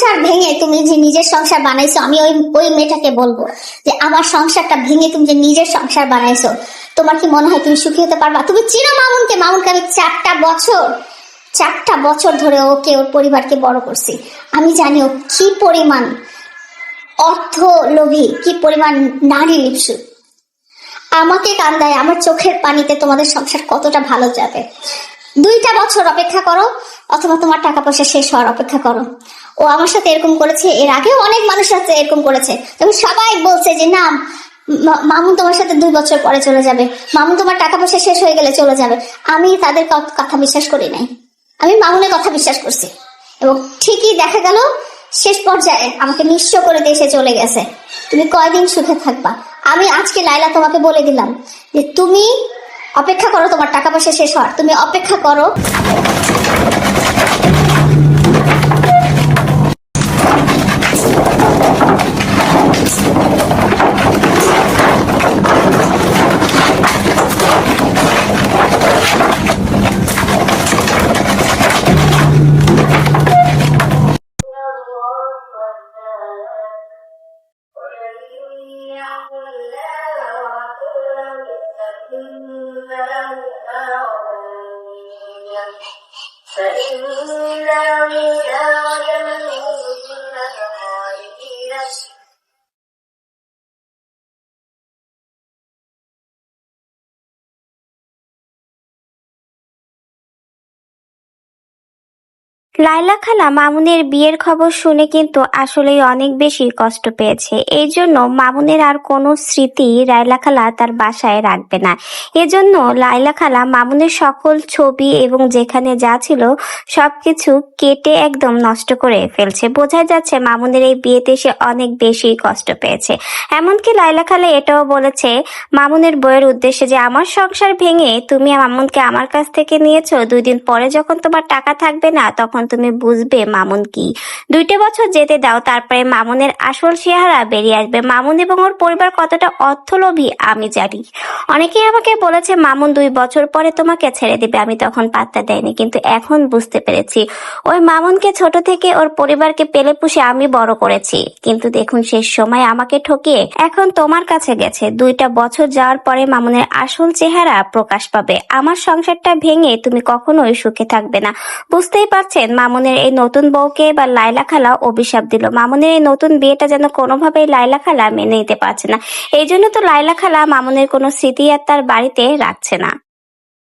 সংসার ভেঙে তুমি যে নিজের সংসার বানাইছো, আমি ওই ওই মেয়েটাকে বলবো যে আমার সংসারটা ভেঙে তুমি যে নিজের সংসার বানাইছো, তোমার কি মনে হয় তুমি সুখী হতে পারবা? তুমি চিনো মামুনকে? মামুনকে আমি 4টা বছর ধরে ওকে, ওর পরিবারকে বড় করছি। আমি জানি ও কি পরিমাণ অর্থ লোভী, কি পরিমাণ নারী লিপসু। আমাকে কান্দায়, আমার চোখের পানিতে তোমাদের সংসার কতটা ভালো যাবে। 2টা বছর অপেক্ষা করো, অথবা তোমার টাকা পয়সা শেষ হওয়ার অপেক্ষা করো। ও আমার সাথে এরকম করেছে, এর আগেও অনেক মানুষের সাথে এরকম করেছে। তবে সবাই বলছে যে না, মামুন তোমার সাথে 2 বছর পরে চলে যাবে, মামুন তোমার টাকা পয়সা শেষ হয়ে গেলে চলে যাবে। আমি তাদের কথা বিশ্বাস করি নাই, আমি মামুনের কথা বিশ্বাস করছি। এবং ঠিকই দেখা গেল শেষ পর্যায়ে আমাকে নিঃস্ব করে দেশে চলে গেছে। তুমি কয়দিন সুখে থাকবা? আমি আজকে লাইলা তোমাকে বলে দিলাম যে তুমি অপেক্ষা করো তোমার টাকা পয়সা শেষ হওয়ার, তুমি অপেক্ষা করো। লায়লা খালা মামুনের বিয়ের খবর শুনে কিন্তু আসলেই অনেক বেশি কষ্ট পেয়েছে। এই জন্য মামুনের আর কোনো স্মৃতি লায়লা খালা তার বাসায় রাখবে না। এজন্য লায়লা খালা মামুনের সকল ছবি এবং যেখানে যা ছিল সবকিছু কেটে একদম নষ্ট করে ফেলছে। বোঝাই যাচ্ছে মামুনের এই বিয়েতে সে অনেক বেশি কষ্ট পেয়েছে। এমনকি লায়লা খালা এটাও বলেছে মামুনের বউয়ের উদ্দেশ্যে যে আমার সংসার ভেঙে তুমি মামুনকে আমার কাছ থেকে নিয়েছো, 2 দিন পরে যখন তোমার টাকা থাকবে না তখন তুমি বুঝবে মামুন কি। 2টা বছর যেতে দাও, তারপরে মামুনের আসল চেহারা বেরিয়ে আসবে। মামুন এবং ওর পরিবার কতটা অর্থলোভী আমি জানি। অনেকেই আমাকে বলেছে মামুন 2 বছর পরে তোমাকে ছেড়ে দিবে, আমি তখন পাত্তা দেয়নি, কিন্তু এখন বুঝতে পেরেছি ওই মামুনকে ছোট থেকে ওর পরিবারকে পেলে পুষে আমি বড় করেছি, কিন্তু দেখুন শেষ সময় আমাকে ঠকিয়ে এখন তোমার কাছে গেছে। 2টা বছর যাওয়ার পরে মামুনের আসল চেহারা প্রকাশ পাবে। আমার সংসারটা ভেঙে তুমি কখনোই সুখে থাকবে না। বুঝতেই পারছেন মামুনের এই নতুন বউকে এবার লায়লা খালা অভিশাপ দিল। মামুনের এই নতুন বিয়েটা যেন কোনোভাবেই লায়লা খালা মেনে নিতে পারছে না। এই জন্য তো লায়লা খালা মামুনের কোনো স্মৃতি আর তার বাড়িতে রাখছে না।